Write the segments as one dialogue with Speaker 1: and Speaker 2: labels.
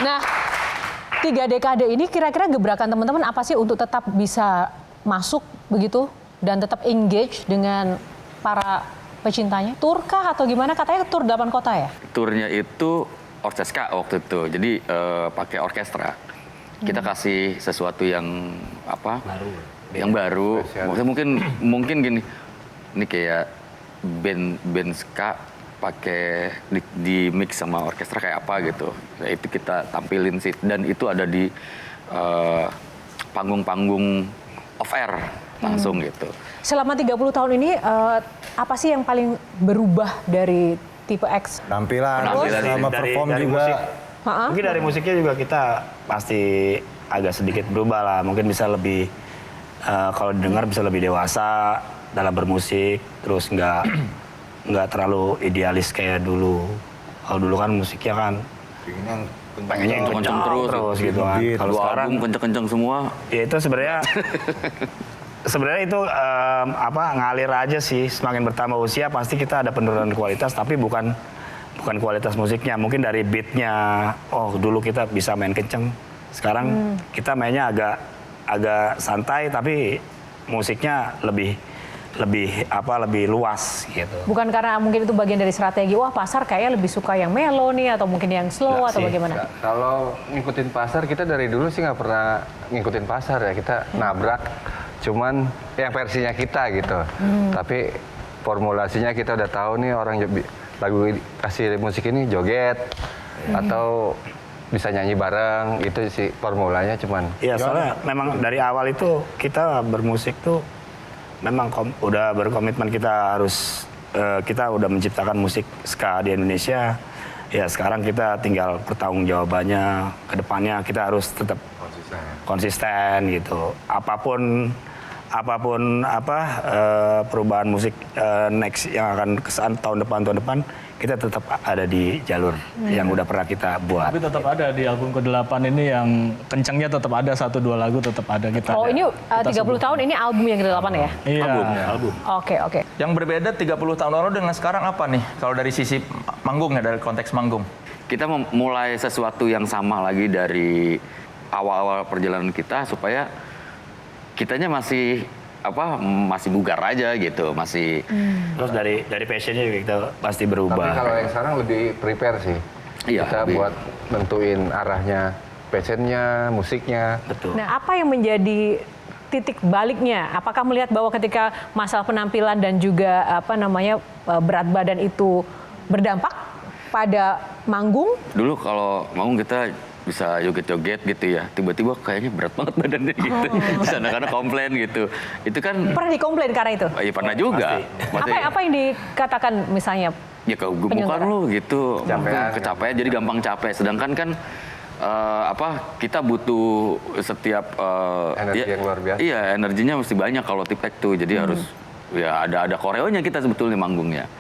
Speaker 1: Nah, 3 dekade ini kira-kira gebrakan teman-teman apa sih untuk tetap bisa masuk begitu dan tetap engage dengan para pecintanya? Tur kah atau gimana? Katanya tur 8 kota ya?
Speaker 2: Turnya itu orkeska waktu itu, jadi pakai orkestra. Kita kasih sesuatu yang apa?
Speaker 3: Baru.
Speaker 2: Yang baru. Maksudnya mungkin gini, ini kayak band ska pakai di mix sama orkestra kayak apa gitu. Nah, itu kita tampilin sih, dan itu ada di panggung-panggung off air langsung gitu.
Speaker 1: Selama 30 tahun ini apa sih yang paling berubah dari Tipe X?
Speaker 3: Penampilan sama perform
Speaker 4: dari
Speaker 3: juga.
Speaker 4: musik. Mungkin dari musiknya juga kita pasti agak sedikit berubah lah. Mungkin bisa lebih kalau didengar bisa lebih dewasa dalam bermusik, terus nggak terlalu idealis kayak dulu. Kalau dulu kan musiknya kan pengennya yang kencang terus gitu kan. Kalau sekarang
Speaker 2: kenceng-kenceng semua.
Speaker 4: Ya itu sebenarnya itu ngalir aja sih. Semakin bertambah usia pasti kita ada penurunan kualitas, tapi bukan kualitas musiknya. Mungkin dari beatnya. Oh dulu kita bisa main kenceng, sekarang kita mainnya agak santai, tapi musiknya lebih luas gitu.
Speaker 1: Bukan karena mungkin itu bagian dari strategi, wah pasar kayaknya lebih suka yang melo nih, atau mungkin yang slow atau bagaimana?
Speaker 5: Kalau ngikutin pasar, kita dari dulu sih nggak pernah ngikutin pasar ya. Kita nabrak, cuman yang versinya kita gitu. Tapi formulasinya kita udah tahu nih, orang lagu kasih musik ini joget atau bisa nyanyi bareng, itu sih formulanya cuman.
Speaker 4: Iya, soalnya memang dari awal itu kita bermusik tuh memang udah berkomitmen kita harus kita udah menciptakan musik ska di Indonesia. Ya sekarang kita tinggal pertanggungjawabannya ke depannya, kita harus tetap konsisten gitu. Apapun perubahan musik next yang akan kesan tahun depan kita tetap ada di jalur yang udah pernah kita buat.
Speaker 6: Tapi tetap ada di album ke-8 ini yang kencangnya tetap ada, 1-2 lagu tetap ada kita.
Speaker 1: Oh ini 30 tahun ini album yang ke-8 ya?
Speaker 6: Iya.
Speaker 4: Album.
Speaker 1: Oke.
Speaker 7: Yang berbeda 30 tahun lalu dengan sekarang apa nih? Kalau dari sisi manggung ya, dari konteks manggung.
Speaker 2: Kita memulai sesuatu yang sama lagi dari awal-awal perjalanan kita, supaya kitanya masih bugar aja gitu, masih.
Speaker 4: Terus dari passionnya juga kita pasti berubah.
Speaker 5: Tapi kalau yang sekarang lebih prepare sih.
Speaker 2: Iya,
Speaker 5: Kita buat nentuin arahnya, passionnya, musiknya.
Speaker 4: Betul.
Speaker 1: Nah apa yang menjadi titik baliknya? Apakah melihat bahwa ketika masalah penampilan dan juga berat badan itu berdampak pada manggung?
Speaker 2: Dulu kalau manggung kita bisa joget-joget gitu ya, tiba-tiba kayaknya berat banget badannya gitu. Terus anak-anak komplain gitu. Itu kan
Speaker 1: Pernah dikomplain karena itu?
Speaker 2: iya pernah juga.
Speaker 1: Apa yang dikatakan misalnya?
Speaker 2: Ya kegemukan lu gitu, kecapean jadi gampang capek. Sedangkan kan kita butuh setiap
Speaker 5: Energi yang luar biasa.
Speaker 2: Iya, energinya mesti banyak kalau tipek tuh. Jadi harus ya ada koreonya kita sebetulnya manggungnya.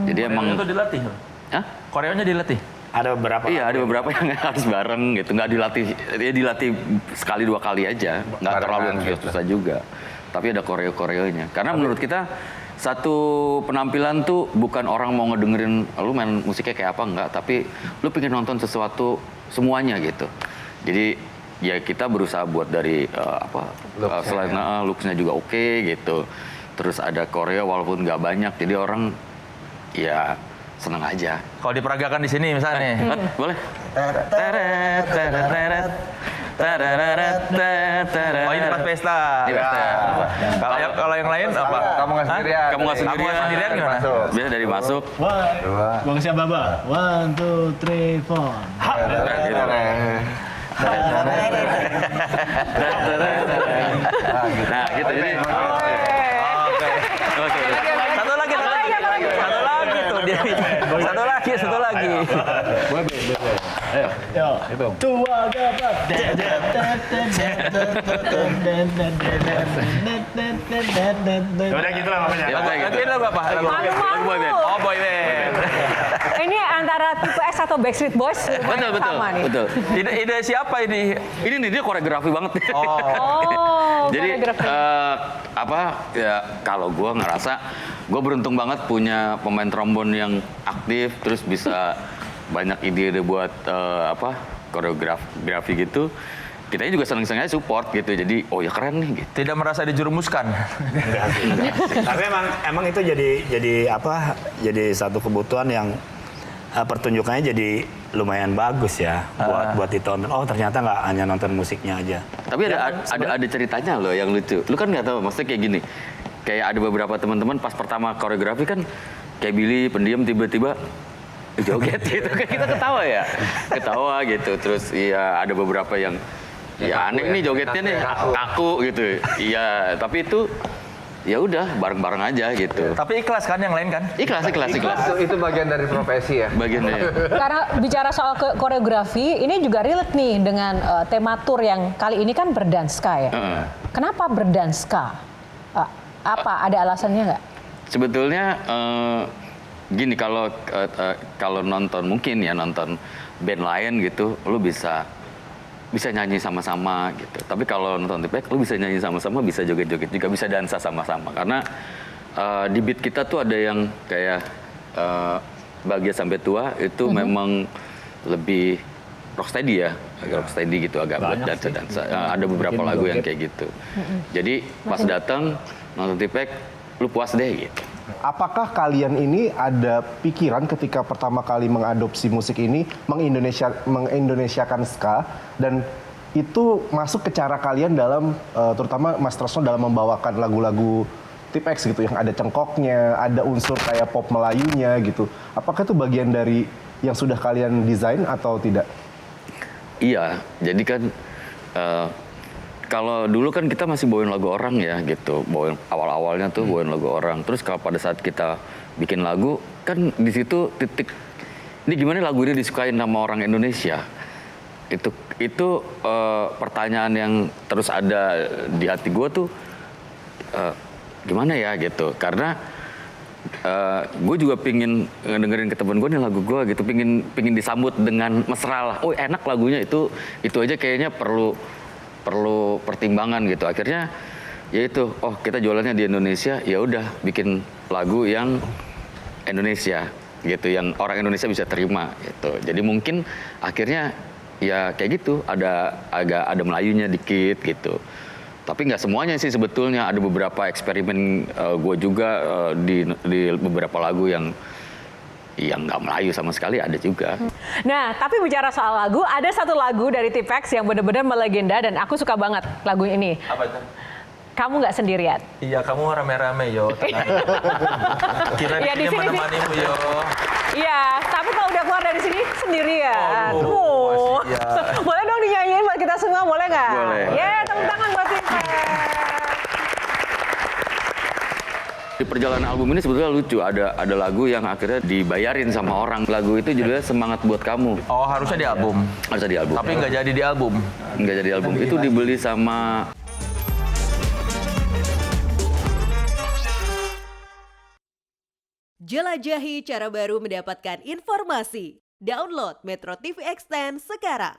Speaker 2: Jadi emang
Speaker 7: itu dilatih.
Speaker 2: Hah?
Speaker 7: Koreonya dilatih.
Speaker 4: Ada beberapa.
Speaker 2: Iya, ada beberapa yang harus bareng gitu. Nggak dilatih, dia dilatih sekali 2 kali aja. Nggak terlalu yang susah juga. Tapi ada koreo-koreonya. Karena menurut kita satu penampilan tuh bukan orang mau ngedengerin lu main musiknya kayak apa, enggak. Tapi lu pengen nonton sesuatu semuanya gitu. Jadi ya kita berusaha buat dari selain looks-nya juga oke gitu. Terus ada koreo walaupun nggak banyak. Jadi orang ya seneng aja.
Speaker 7: Kalau diperagakan di sini misalnya nih.
Speaker 2: Boleh?
Speaker 7: Oh ini pas pesta. Kalau yang lain apa?
Speaker 5: Kamu nggak sendirian.
Speaker 2: Kamu nggak sendirian.
Speaker 7: Kamu nggak sendirian gimana?
Speaker 2: Biasa dari masuk.
Speaker 6: Bang siapa, Baba? 1, 2, 3, 4.
Speaker 2: Nah gitu jadi.
Speaker 7: Satu lagi.
Speaker 6: Yo, tua dapat.
Speaker 4: Udah gitu lah pokoknya.
Speaker 2: Ya udah gitu.
Speaker 7: Gantiin lagu apa?
Speaker 1: Malu-malu.
Speaker 7: Oh boy band.
Speaker 1: Ini antara Tipe X atau Backstreet Boys?
Speaker 2: Betul.
Speaker 1: Sama nih.
Speaker 2: Betul.
Speaker 7: Ide siapa ini?
Speaker 2: Ini nih dia koreografi banget.
Speaker 1: Oh,
Speaker 2: Jadi
Speaker 1: koreografi.
Speaker 2: ya kalau gue ngerasa gue beruntung banget punya pemain trombon yang aktif, terus bisa banyak ide buat koreografi gitu, kita juga seneng-seneng aja support gitu. Jadi oh ya keren nih gitu.
Speaker 7: Tidak merasa dijerumuskan.
Speaker 4: Enggak sih. Tapi emang itu jadi satu kebutuhan yang pertunjukannya jadi lumayan bagus ya buat ditonton. Oh ternyata nggak hanya nonton musiknya aja.
Speaker 2: Tapi ada ceritanya loh yang lucu. Lu kan nggak tahu, maksudnya kayak gini. Kayak ada beberapa teman-teman pas pertama koreografi kan kayak Billy pendiam tiba-tiba joget gitu. Kayak kita ketawa gitu. Terus iya ada beberapa yang ya aneh nih jogetnya nih kaku gitu. Iya, tapi itu ya udah bareng-bareng aja gitu.
Speaker 7: Tapi ikhlas kan yang lain kan?
Speaker 2: Ikhlas.
Speaker 5: Itu bagian dari profesi ya.
Speaker 2: Bagiannya.
Speaker 1: Karena bicara soal koreografi, ini juga relate nih dengan tema tour yang kali ini kan berdanska ya. Kenapa berdanska? Apa ada alasannya nggak?
Speaker 2: Sebetulnya gini, kalau nonton band lain gitu, lu bisa nyanyi sama-sama gitu. Tapi kalau nonton Tipek, lu bisa nyanyi sama-sama, bisa joget-joget juga, bisa dansa sama-sama. Karena di beat kita tuh ada yang kayak Bahagia Sampai Tua itu memang lebih rocksteady ya, agak rocksteady gitu, agak buat dansa-dansa. Ada beberapa lagu yang kayak gitu. Jadi pas datang nonton Tipek, lu puas deh gitu.
Speaker 3: Apakah kalian ini ada pikiran ketika pertama kali mengadopsi musik ini, mengindonesiakan ska, dan itu masuk ke cara kalian dalam, terutama Mas Tresno dalam membawakan lagu-lagu Tipex gitu, yang ada cengkoknya, ada unsur kayak pop Melayunya gitu. Apakah itu bagian dari yang sudah kalian desain atau tidak?
Speaker 2: Iya, jadi kan kalau dulu kan kita masih bawain lagu orang ya gitu, bawain awal-awalnya tuh bawain lagu orang. Terus kalau pada saat kita bikin lagu kan di situ titik ini gimana lagu ini disukain sama orang Indonesia. Itu pertanyaan yang terus ada di hati gue tuh gimana ya gitu. Karena gue juga pingin dengerin ke temen gue nih lagu gue gitu, pingin disambut dengan mesra lah. Oh enak lagunya, itu aja kayaknya perlu pertimbangan gitu. Akhirnya ya itu, oh kita jualannya di Indonesia, ya udah bikin lagu yang Indonesia gitu, yang orang Indonesia bisa terima gitu. Jadi mungkin akhirnya ya kayak gitu, agak ada Melayunya dikit gitu. Tapi nggak semuanya sih sebetulnya, ada beberapa eksperimen gue juga di beberapa lagu yang nggak Melayu sama sekali ada juga.
Speaker 1: Nah, tapi bicara soal lagu, ada satu lagu dari Tipex yang benar-benar melegenda dan aku suka banget lagu ini.
Speaker 7: Apa itu?
Speaker 1: Kamu nggak sendirian.
Speaker 7: Iya, kamu rame-rame yo. Kira
Speaker 1: Ya, di
Speaker 7: di
Speaker 1: sini
Speaker 7: menemanimu yo.
Speaker 1: Iya, tapi kalau udah keluar dari sini sendirian.
Speaker 7: Oh, masih, ya.
Speaker 1: Boleh dong dinyanyiin buat kita semua, boleh nggak?
Speaker 2: Boleh.
Speaker 1: Ya, tepuk tangan buat Tipex.
Speaker 2: Di perjalanan album ini sebetulnya lucu, ada lagu yang akhirnya dibayarin sama orang. Lagu itu judulnya Semangat Buat Kamu.
Speaker 7: Oh, harusnya di album.
Speaker 2: Harusnya di album.
Speaker 7: Tapi nggak jadi di album.
Speaker 2: Nggak jadi album. Itu dibeli sama
Speaker 8: Jelajahi cara baru mendapatkan informasi. Download Metro TV Extend sekarang.